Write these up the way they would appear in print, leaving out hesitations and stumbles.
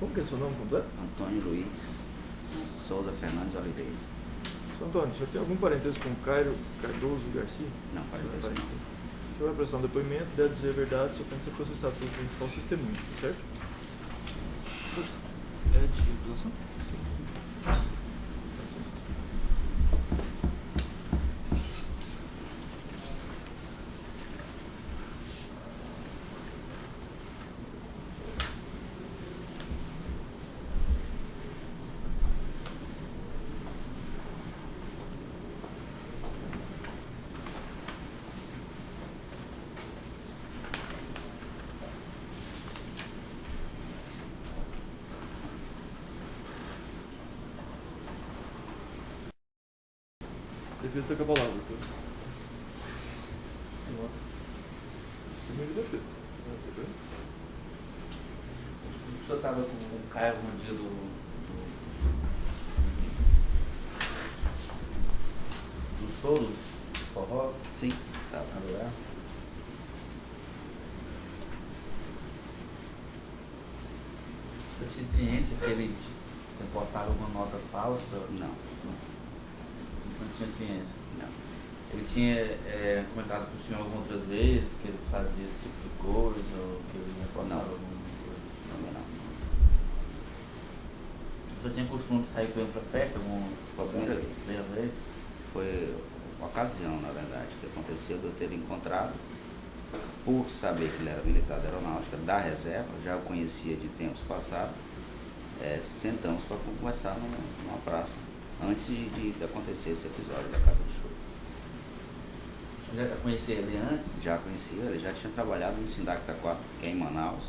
Como que é seu nome completo? Antônio Luiz Souza Fernandes Oliveira. Seu Antônio, o senhor tem algum parentesco com Cairo Cardoso Garcia? Não, parentesco não. O senhor vai prestar um depoimento, deve dizer a verdade, só tem que ser processado por crime de falso testemunho, certo? É de vinculação? Sim. Dá licença. Defesa está com a palavra, doutor. Segunda defesa. O senhor estava com o Caio no dia do show do forró? Sim, tá. Estava lá? Você tinha ciência que ele reportava alguma nota falsa? Não, Não tinha ciência. não. Ele tinha comentado com o senhor algumas outras vezes que ele fazia esse tipo de coisa, ou que ele reportava Não. alguma coisa? Também não. O senhor tinha costume de sair com ele para festa alguma primeira vez? Foi uma ocasião, na verdade, que aconteceu de eu ter encontrado, por saber que ele era militar da aeronáutica da reserva, já o conhecia de tempos passados, sentamos para conversar numa praça, antes de acontecer esse episódio da Casa de Show. O senhor já conhecia ele antes? Já conhecia, ele já tinha trabalhado no Sindac Taquara, que é em Manaus,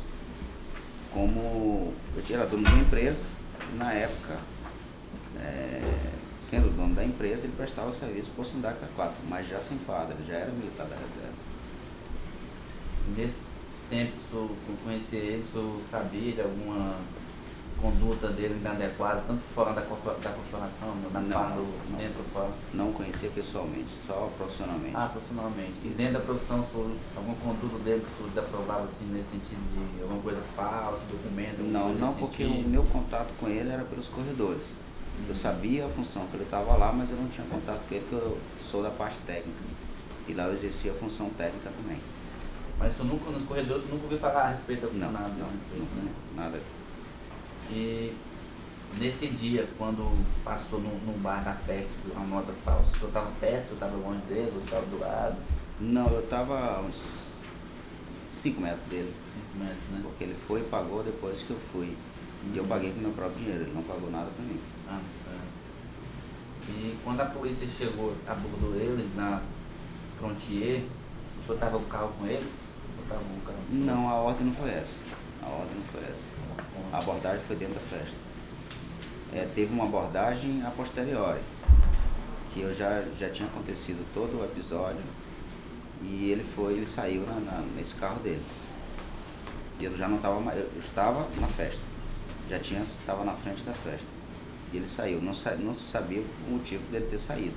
como eu era dono de uma empresa, e na época, sendo dono da empresa, ele prestava serviço por Sindac Taquara, mas já sem farda, ele já era militar da reserva. Nesse tempo que o senhor conhecia ele, o senhor sabia de alguma conduta dele inadequada, tanto fora da corporação, na farda, dentro ou fora? Não conhecia pessoalmente, só profissionalmente. Ah, profissionalmente. E dentro da profissão, o senhor, alguma conduta dele que o senhor desaprovava assim, nesse sentido de alguma coisa falsa, documento? Não, porque o meu contato com ele era pelos corredores. Eu sabia a função que ele estava lá, mas eu não tinha contato com ele, porque eu sou da parte técnica. E lá eu exercia a função técnica também. Mas o senhor nunca, nos corredores, o senhor nunca ouviu falar a respeito de Não, nada? A respeito, né? nada. E nesse dia, quando passou no bar da festa, uma nota falsa, o senhor estava perto, o senhor estava longe dele, o senhor estava do lado? Não, eu estava a uns 5 metros dele. 5 metros, né? Porque ele foi e pagou depois que eu fui. E eu paguei com meu próprio dinheiro, ele não pagou nada para mim. Ah, certo. E quando a polícia chegou, abordou ele na Frontier, o senhor estava com o carro com ele? O senhor estava com o carro com ele? Não, a ordem não foi essa. A ordem não foi essa. A abordagem foi dentro da festa. Teve uma abordagem a posteriori, que eu já tinha acontecido todo o episódio, e ele saiu nesse carro dele. E eu já não estava mais, eu estava na festa, estava na frente da festa. E ele saiu, não se sabia o motivo dele ter saído.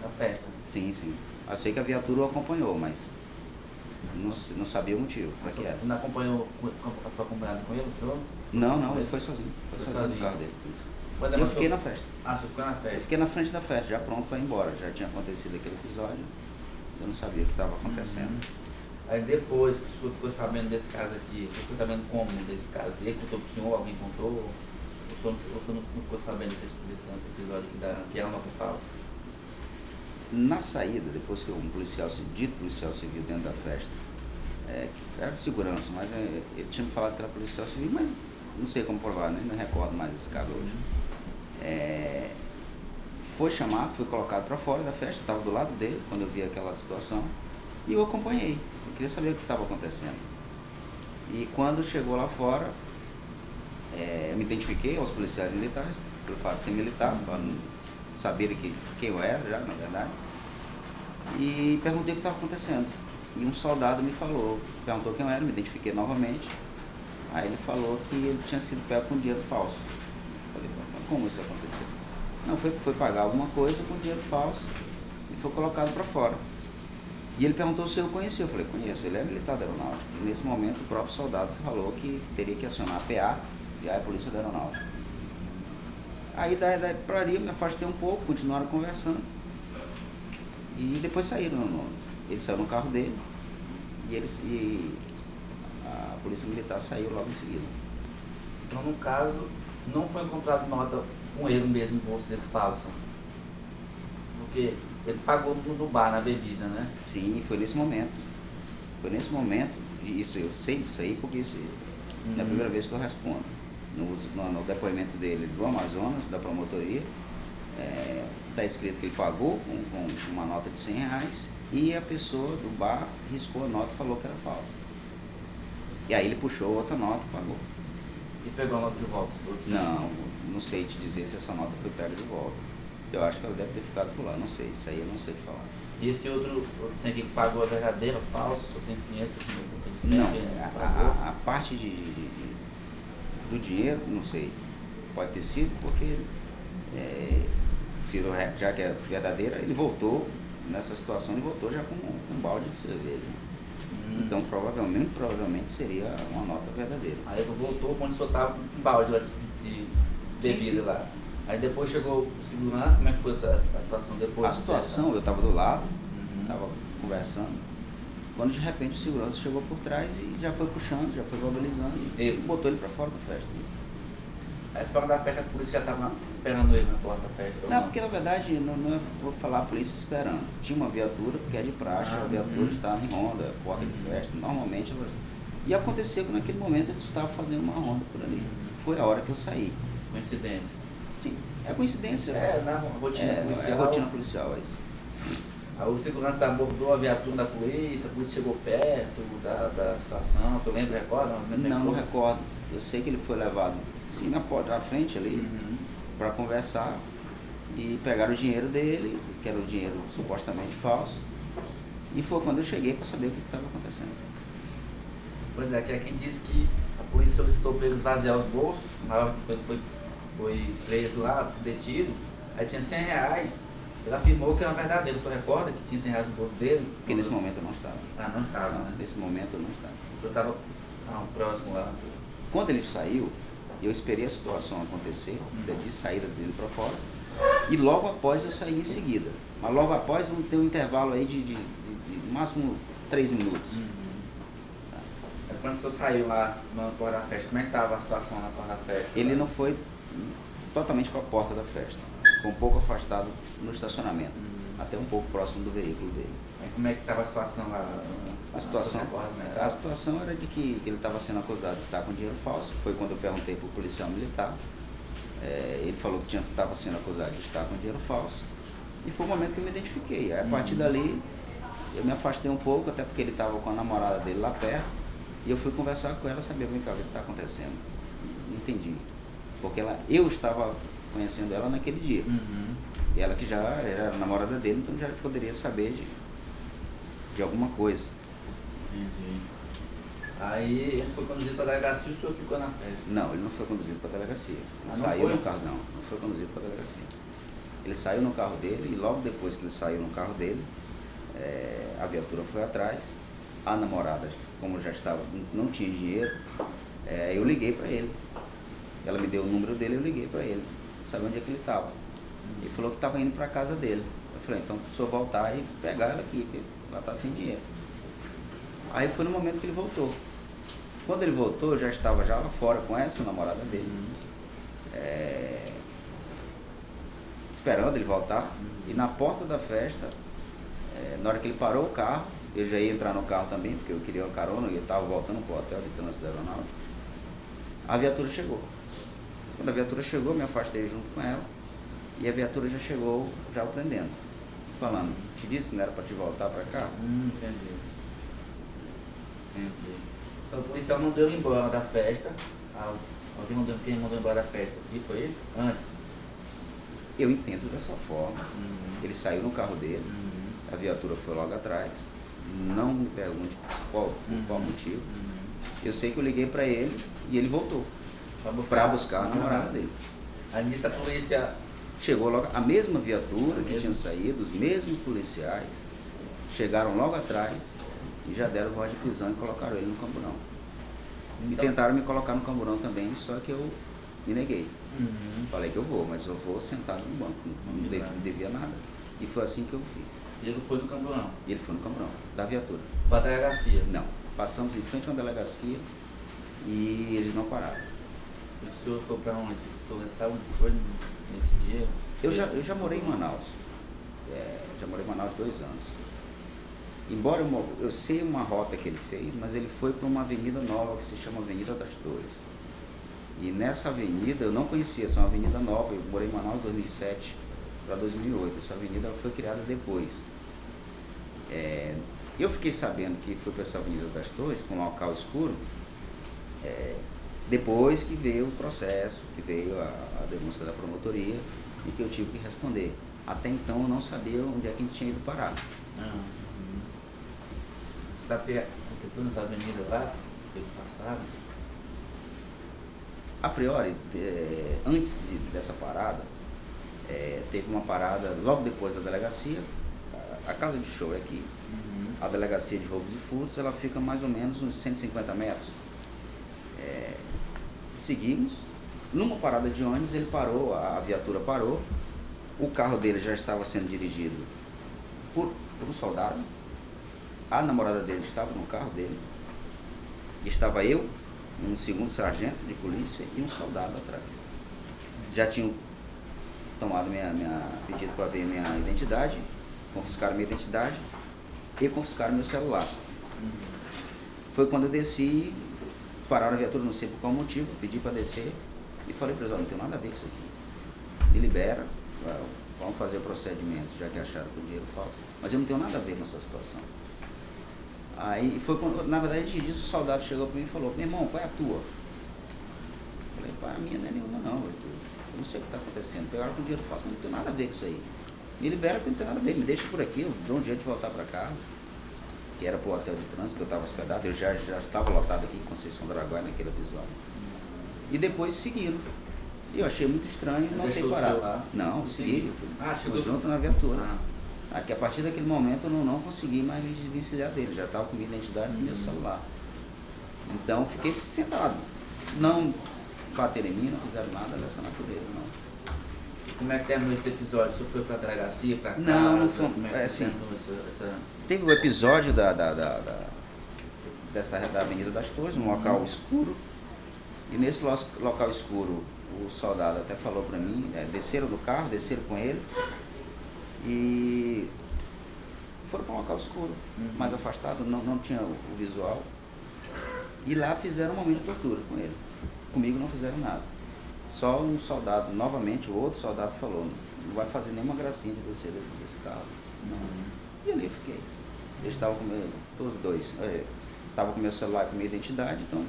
Na festa? Sim. Eu sei que a viatura o acompanhou, mas não sabia o motivo, para que era. Você não acompanhou, foi acompanhado com ele, o senhor? Não, ele foi sozinho. Foi sozinho no carro dele. Mas Eu fiquei na festa. Ah, você ficou na festa? Eu fiquei na frente da festa, já pronto para ir embora. Já tinha acontecido aquele episódio, eu não sabia o que estava acontecendo. Aí depois que o senhor ficou sabendo desse caso aqui, você ficou sabendo como desse caso? Ele contou pro senhor, alguém contou? O senhor não ficou sabendo desse episódio aqui que era uma nota falsa? Na saída, depois que um dito policial civil dentro da festa, que era de segurança, mas ele tinha me falado que era policial civil, mas não sei como provar, nem me recordo mais desse caso hoje. Foi chamado, foi colocado para fora da festa, estava do lado dele quando eu vi aquela situação, e eu acompanhei. Eu queria saber o que estava acontecendo. E quando chegou lá fora, eu me identifiquei aos policiais militares, pelo fato de ser militar, para saber quem eu era já, na verdade, e perguntei o que estava acontecendo. E um soldado me perguntou quem eu era, me identifiquei novamente. Aí ele falou que ele tinha sido pego com dinheiro falso. Eu falei, mas como isso aconteceu? Não, foi pagar alguma coisa com dinheiro falso e foi colocado para fora. E ele perguntou se eu conhecia. Eu falei, conheço, ele é militar da aeronáutica. E nesse momento o próprio soldado falou que teria que acionar a PA, e a Polícia da Aeronáutica. Aí daí pra ali eu me afastei um pouco, continuaram conversando. E depois saíram. Ele saiu no carro dele e a Polícia Militar saiu logo em seguida. Então, no caso, não foi encontrado nota com ele mesmo no bolso dele falsa. Porque ele pagou no bar, na bebida, né? Sim, foi nesse momento. Foi nesse momento, isso eu sei disso aí, porque isso é a primeira vez que eu respondo. No depoimento dele do Amazonas, da promotoria, está escrito que ele pagou com uma nota de R$100 e a pessoa do bar riscou a nota e falou que era falsa. E aí ele puxou outra nota e pagou. E pegou a nota de volta? Não sei te dizer se essa nota foi pega de volta. Eu acho que ela deve ter ficado por lá, não sei, isso aí eu não sei te falar. E esse outro sem que pagou a verdadeira, falso, só tem ciência assim, Não, pagou? a parte do dinheiro, não sei, pode ter sido porque já que é verdadeira, ele voltou nessa situação, ele voltou já com um balde de cerveja. Então provavelmente seria uma nota verdadeira. Aí ele voltou quando só estava com um balde lá de bebida lá. Aí depois chegou o segurança, como é que foi a situação depois? A situação, eu estava do lado, estava conversando, quando de repente o segurança chegou por trás e já foi puxando, já foi mobilizando e botou ele para fora da festa. Aí fora da festa a polícia já estava esperando ele na porta da festa? Não, porque na verdade, não vou falar a polícia esperando. Tinha uma viatura, porque é de praxe, a viatura estava em ronda, porta de festa, normalmente. E aconteceu que naquele momento eles estavam fazendo uma ronda por ali. Foi a hora que eu saí. Coincidência? Sim, é coincidência. Na rotina policial. É a rotina policial, é isso. Aí o segurança abordou a viatura da polícia, a polícia chegou perto da situação, você lembra, recorda? Não recordo. Eu sei que ele foi levado assim na porta da frente ali para conversar e pegaram o dinheiro dele, que era o dinheiro supostamente falso. E foi quando eu cheguei para saber o que estava acontecendo. Pois é, que é quem disse que a polícia solicitou para ele esvaziar os bolsos, na hora que foi preso lá, detido, aí tinha R$100. Ele afirmou que era verdadeiro, você recorda que tinha R$100 no bolso dele? Porque nesse momento eu não estava. Ah, não estava, Não, né? nesse momento eu não estava. O senhor estava próximo lá. Quando ele saiu, eu esperei a situação acontecer, de saída dele para fora, e logo após eu saí em seguida. Mas logo após eu tenho um intervalo aí de no máximo 3 minutos. Aí quando o senhor saiu lá na porta da festa, como é que estava a situação na porta da festa? Ele não foi totalmente para a porta da festa, ficou um pouco afastado no estacionamento, até um pouco próximo do veículo dele. Aí como é que estava a situação lá? A situação era de que ele estava sendo acusado de estar com dinheiro falso. Foi quando eu perguntei para o policial militar. Ele falou que estava sendo acusado de estar com dinheiro falso. E foi o momento que eu me identifiquei. Aí, a partir dali, eu me afastei um pouco, até porque ele estava com a namorada dele lá perto. E eu fui conversar com ela, saber bem o que está acontecendo. Não entendi. Porque eu estava conhecendo ela naquele dia. E ela que já era a namorada dele, então já poderia saber de alguma coisa. Entendi. Aí ele foi conduzido para a delegacia e o senhor ficou na festa? Não, ele não foi conduzido para a delegacia. Ele não saiu foi? no carro, não foi conduzido para a delegacia. Ele saiu no carro dele e logo depois que ele saiu no carro dele, a viatura foi atrás. A namorada, como já estava, não tinha dinheiro, eu liguei para ele. Ela me deu o número dele, eu liguei para ele, sabe onde é que ele estava. Ele falou que estava indo para a casa dele. Eu falei, então se eu voltar e pegar ela aqui, porque ela está sem dinheiro. Aí foi no momento que ele voltou. Quando ele voltou, eu já estava já lá fora com essa namorada dele, esperando ele voltar. E na porta da festa, na hora que ele parou o carro, eu já ia entrar no carro também, porque eu queria uma carona, e eu estava voltando para o hotel de trânsito da aeronáutica. A viatura chegou. Quando a viatura chegou, eu me afastei junto com ela, e a viatura já chegou, já o prendendo, falando, te disse que não era para te voltar para cá? Entendi. Então o policial mandou ele embora da festa. Quem mandou embora da festa? E foi isso? Antes? Eu entendo dessa forma. Ele saiu no carro dele, a viatura foi logo atrás. Não me pergunte por qual motivo. Eu sei que eu liguei para ele e ele voltou para buscar a namorada dele. Aí nisso a polícia... Chegou logo a mesma viatura que tinha saído, os mesmos policiais. chegaram logo atrás e já deram voz de prisão e colocaram ele no camburão. E Então- tentaram me colocar no camburão também, só que eu me neguei. Uhum. Falei que eu vou, mas eu vou sentado no banco, não devia nada. E foi assim que eu fiz. E ele foi no camburão, E ele foi no camburão, da viatura. pra delegacia. Não, passamos em frente a uma delegacia e eles não pararam. E o senhor foi pra onde? O senhor sabe onde foi nesse dia? Eu já morei em Manaus. Já morei em Manaus 2 anos. Embora eu sei uma rota que ele fez, mas ele foi para uma avenida nova que se chama Avenida das Torres. E nessa avenida, eu não conhecia, essa é uma avenida nova, eu morei em Manaus de 2007 para 2008. Essa avenida foi criada depois. Eu fiquei sabendo que foi para essa Avenida das Torres, com um local escuro, depois que veio o processo, que veio a denúncia da promotoria e que eu tive que responder. Até então eu não sabia onde é que a gente tinha ido parar. Uhum. Sabe o que aconteceu nessa avenida lá? Que eles passaram? A priori, antes dessa parada, teve uma parada logo depois da delegacia. A casa de show é aqui. Uhum. A delegacia de roubos e furtos, ela fica mais ou menos uns 150 metros. Seguimos. Numa parada de ônibus, ele parou, a viatura parou. O carro dele já estava sendo dirigido por um soldado. A namorada dele estava no carro dele. Estava eu, um segundo sargento de polícia e um soldado atrás. Já tinham tomado pedido para ver minha identidade, confiscaram minha identidade e confiscaram meu celular. Foi quando eu desci, pararam a viatura, não sei por qual motivo, pedi para descer e falei para eles, não tem nada a ver com isso aqui. Me libera, vamos fazer o procedimento, já que acharam que o dinheiro falso. Mas eu não tenho nada a ver com essa situação. Aí foi quando, na verdade, antes disso, o soldado chegou para mim e falou, meu irmão, qual é a tua? Eu falei, pai, a minha não é nenhuma não, eu não sei o que está acontecendo. Pegaram com dinheiro falso, mas não tem nada a ver com isso aí. Me libera porque não tem nada a ver, me deixa por aqui, eu dou um jeito de voltar para casa, que era para o hotel de trânsito, que eu estava hospedado, eu já estava lotado aqui em Conceição do Araguaia naquele episódio. E depois seguiram. E eu achei muito estranho não ter Deixou o parado. celular? Não, segui, eu fui chegou junto na viatura. Aqui, a partir daquele momento eu não consegui mais me desvencilhar dele, já estava com minha identidade no meu celular. Então fiquei sentado. Não bateram em mim, não fizeram nada dessa natureza, não. Como é que terminou esse episódio? O senhor foi pra delegacia, pra casa? Não foi. Como é que Assim, terminou essa... teve o episódio da Avenida das Torres, num local escuro. E nesse local escuro, o soldado até falou para mim, desceram do carro, desceram com ele e foram para um local escuro, mais afastado, não tinha o visual. E lá fizeram um momento de tortura com ele. Comigo não fizeram nada. Só um soldado, novamente, o outro soldado falou, não vai fazer nenhuma gracinha de descer desse carro. Não. E ali eu fiquei. Eles estavam com todos os dois. Estavam com meu celular e com minha identidade, então.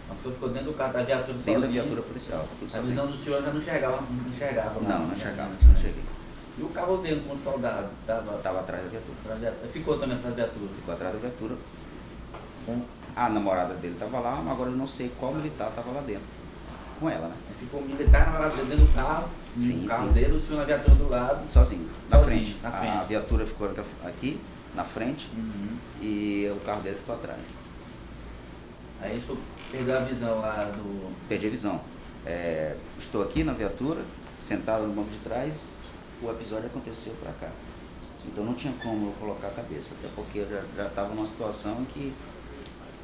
O senhor ficou dentro do carro da viatura Dentro da sozinho? viatura policial. A visão do senhor já não chegava lá? Não cheguei. E o carro dentro com o soldado? Estava atrás da viatura. Ficou também atrás da viatura? Ficou atrás da viatura. A namorada dele estava lá, mas agora eu não sei qual militar estava lá dentro. Com ela, né? Ficou um militar na hora dentro do carro, Sim, no carro sim. dele, o senhor na viatura do lado. Sozinho, na Sozinho, frente. na frente. A viatura ficou aqui, na frente, Uhum. e o carro dele ficou atrás. Aí o senhor perdeu a visão lá do... Perdi a visão. Estou aqui na viatura, sentado no banco de trás, o episódio aconteceu para cá. Então não tinha como eu colocar a cabeça, até porque eu já estava numa situação em que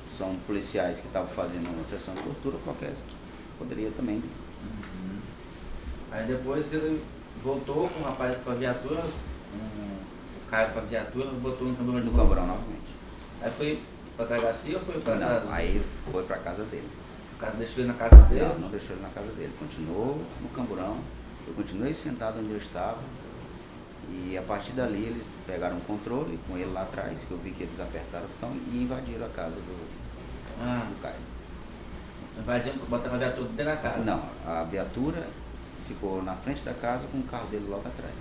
são policiais que estavam fazendo uma sessão de tortura, qualquer poderia também. Uhum. Aí depois ele voltou com o rapaz para a viatura, o Caio para a viatura, botou no camburão de No novo. camburão novamente. Aí foi para a delegacia ou foi para casa? Não, aí foi para casa dele. O cara deixou ele na casa dele? Não deixou ele na casa dele, continuou no camburão, eu continuei sentado onde eu estava e a partir dali eles pegaram o controle com ele lá atrás, que eu vi que eles apertaram o botão e invadiram a casa do Caio. Invadindo, botando a viatura dentro da casa? Não, a viatura ficou na frente da casa com o carro dele logo atrás.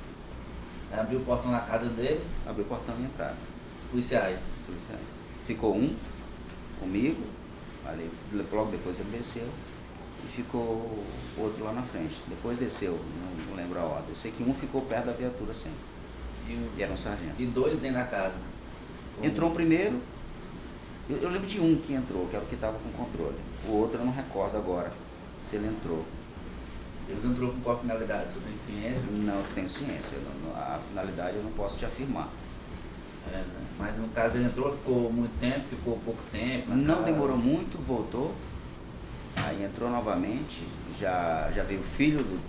Aí abriu o portão na casa dele, Abriu o portão e entraram. policiais. Os policiais. Ficou um comigo, ali, logo depois ele desceu, e ficou outro lá na frente. Depois desceu, não lembro a ordem. Eu sei que um ficou perto da viatura sempre. E era um sargento. E 2 dentro da casa. Entrou o primeiro, eu lembro de um que entrou, que era o que estava com controle. O outro eu não recordo agora se ele entrou. Ele entrou com qual finalidade? Você tem ciência? Não, eu tenho ciência. A finalidade eu não posso te afirmar. É, né? Mas no caso ele entrou, ficou muito tempo, ficou pouco tempo? Não demorou muito, voltou. Aí entrou novamente, já veio o filho do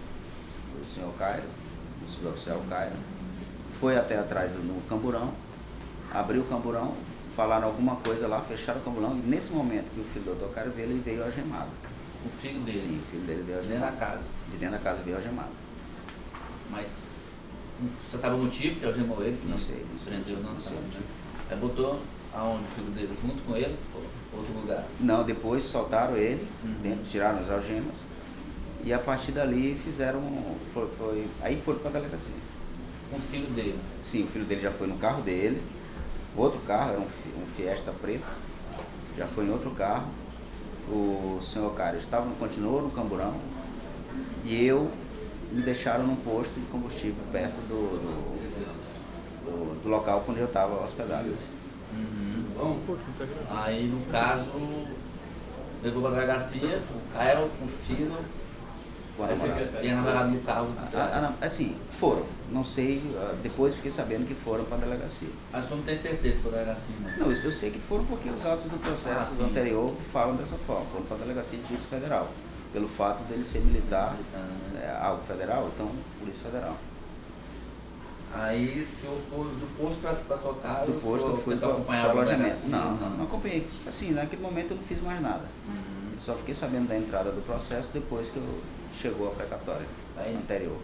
senhor Cairo, do suboficial Cairo. Foi até atrás no camburão, abriu o camburão, falaram alguma coisa lá, fecharam o camburão. E nesse momento que o filho do doutor Cairo veio, ele veio algemado. O filho dele? Sim, o filho dele veio Dentro algemado. da casa? De dentro da casa veio algemado. Mas você sabe o motivo que algemou ele? Não sei, não sei. Prendeu, não Não sei sabe, o né? motivo. Aí botou aonde o filho dele? Junto com ele? Ou outro lugar? Não, depois soltaram ele, Uhum. tiraram as algemas. E a partir dali fizeram. Aí foram para a delegacia. Com o filho dele? Sim, o filho dele já foi no carro dele. Outro carro, era um Fiesta preto. Já foi em outro carro. O senhor Cário continuou no camburão. E me deixaram num posto de combustível perto do local onde eu estava hospedado. Um pouquinho, tá grande. Aí no caso, levou pra delegacia, o Cairo com o filho, Com a aí namorada. e a namorada no carro. Assim, foram. Não sei, depois fiquei sabendo que foram para a delegacia. Mas você não tem certeza pra delegacia, não? Não, eu sei que foram porque os autos do processo sim. anterior falam dessa forma. Foram para a delegacia de Polícia Federal. Pelo fato dele ser militar, algo federal, então Polícia Federal. Aí o senhor foi do posto pra sua casa? Do posto eu fui para o acompanhar o alojamento. Não acompanhei. Assim, naquele momento eu não fiz mais nada. Uhum. Só fiquei sabendo da entrada do processo depois que chegou a precatória Aí- anterior.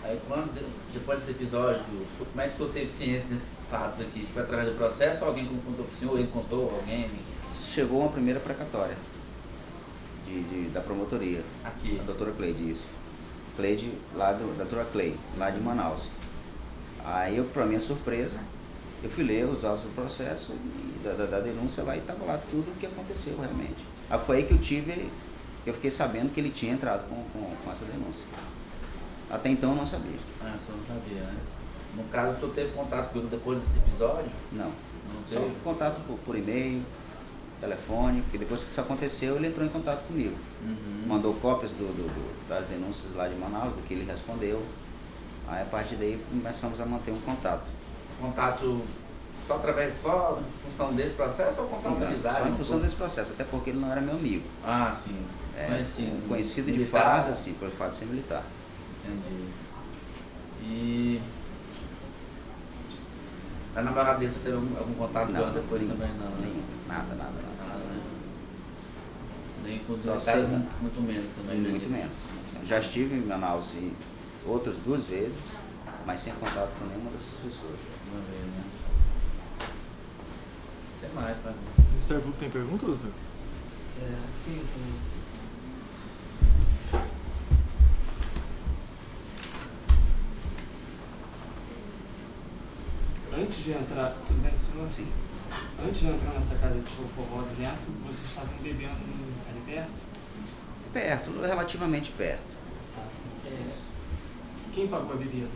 Aí quando, depois desse episódio, como é que o senhor teve ciência desses fatos aqui? Foi através do processo ou alguém contou pro senhor? Ele contou? Alguém? Chegou uma primeira precatória da promotoria. Aqui. A doutora Cleide, isso. Cleide, da doutora Cleide, lá de Manaus. Aí eu, para minha surpresa, eu fui ler os autos do processo e da denúncia lá e estava lá tudo o que aconteceu realmente. Aí foi aí que eu fiquei sabendo que ele tinha entrado com essa denúncia. Até então eu não sabia. Ah, o senhor não sabia, né? No caso, o senhor teve contato com ele depois desse episódio? Não. Não Só teve? contato por e-mail, telefone, porque depois que isso aconteceu ele entrou em contato comigo. Uhum. Mandou cópias das denúncias lá de Manaus, do que ele respondeu. Aí a partir daí começamos a manter um contato. Contato só em função desse processo ou contato de amizade? Só em função desse processo, até porque ele não era meu amigo. Ah, sim. Conhecido de Militar. farda, assim, pelo fato de ser militar. Entendi. E a namorada dele, você teve algum contato com ela depois nenhum, também? Não, né? nenhum, nada. Ah, né? Nem com os Só militares, sei, né? muito menos também. Muito né? menos. Já estive em Manaus outras 2 vezes, mas sem contato com nenhuma dessas pessoas. Uma vez, né? Sem mais, pai. Mr. Book tem pergunta, doutor? Sim. Antes de entrar, tudo bem com o senhor? Sim. Antes de entrar nessa casa de show forró do Neto, vocês estavam bebendo ali perto? Perto, relativamente perto. Quem pagou a bebida?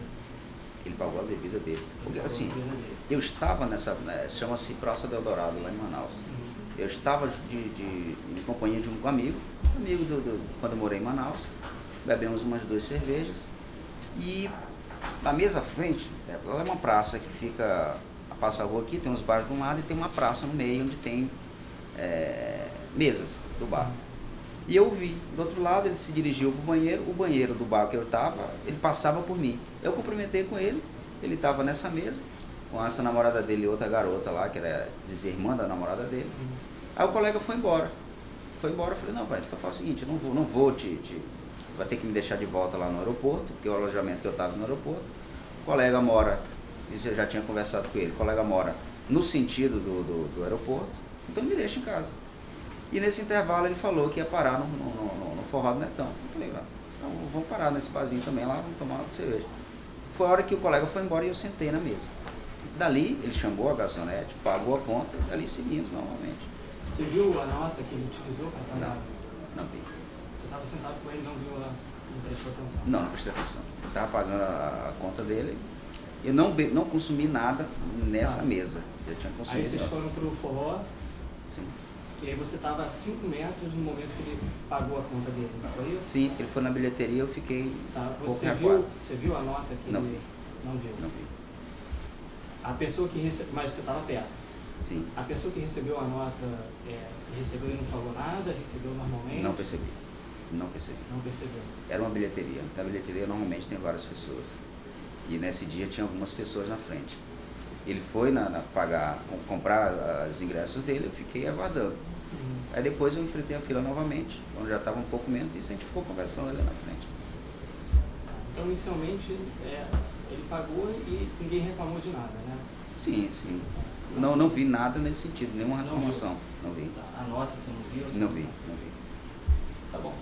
Ele pagou a bebida dele. Porque Ele pagou assim, a bebida dele. eu estava chama-se Praça do Eldorado, lá em Manaus. Eu estava em companhia de um amigo quando eu morei em Manaus. Bebemos umas 2 cervejas. E na mesa à frente, ela é uma praça que fica, passa a rua aqui, tem uns bares de um lado e tem uma praça no meio onde tem mesas do bar. E eu vi, do outro lado ele se dirigiu para o banheiro do bar que eu estava, ele passava por mim. Eu cumprimentei com ele estava nessa mesa, com essa namorada dele e outra garota lá, que era irmã da namorada dele. Aí o colega foi embora. Eu falei, não, pai, então faz o seguinte, eu não vou vai ter que me deixar de volta lá no aeroporto, porque o alojamento que eu estava no aeroporto. O colega mora, isso eu já tinha conversado com ele, o colega mora no sentido do aeroporto, então ele me deixa em casa. E nesse intervalo ele falou que ia parar no Forró do Netão. Eu falei, então vamos parar nesse barzinho também lá, vamos tomar uma cerveja. Foi a hora que o colega foi embora e eu sentei na mesa. Dali ele chamou a garçonete, pagou a conta e dali seguimos normalmente. Você viu a nota que ele utilizou para pagar? Não vi. Você estava sentado com ele, não prestou atenção? Não prestei atenção. Ele estava pagando a conta dele Eu não consumi nada nessa Tá. mesa. Eu tinha Aí consumido. vocês foram pro forró, Sim. e aí você estava a 5 metros no momento que ele pagou a conta dele, não foi isso? Sim, ele foi na bilheteria, eu fiquei Tá. pouco Você recuado. viu a nota que Não ele... vi. Não viu. Não vi. A pessoa que recebeu... Mas você estava perto. Sim, A pessoa que recebeu a nota, recebeu e não falou nada? Recebeu normalmente? não percebi. Não percebi. Não percebeu. Era uma bilheteria. Na bilheteria normalmente tem várias pessoas. E nesse dia tinha algumas pessoas na frente. Ele foi comprar os ingressos dele, eu fiquei aguardando. Aí depois eu enfrentei a fila novamente, onde já estava um pouco menos, e a gente ficou conversando ali na frente. Então, inicialmente, ele pagou e ninguém reclamou de nada, né? Sim, sim. Não vi nada nesse sentido, nenhuma reclamação. Não vi. Tá. A nota você não viu? Você Não vi. Tá bom.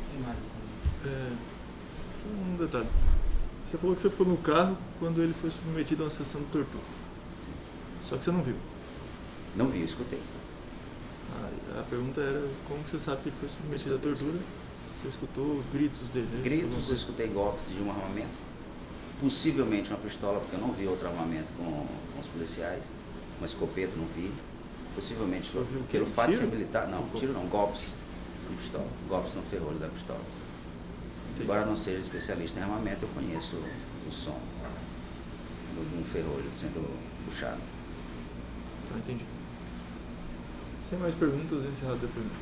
Sem mais assim. Só um detalhe. Você falou que você ficou no carro quando ele foi submetido a uma sessão de tortura. Só que você não viu. Não vi, eu escutei. A pergunta era como que você sabe que ele foi submetido à tortura? Você escutou gritos dele? né? Alguma Gritos, eu coisa? escutei golpes de um armamento. Possivelmente uma pistola, porque eu não vi outro armamento com os policiais. Uma escopeta, não vi. Possivelmente, Só viu o quê? pelo fato de ser Tiro? militar, não, tiro não, golpes de pistola. Golpes no ferrolho da pistola. Entendi. Embora eu não seja especialista em armamento, eu conheço o som de um ferrolho sendo puxado. Entendi. Sem mais perguntas, encerrado o depoimento.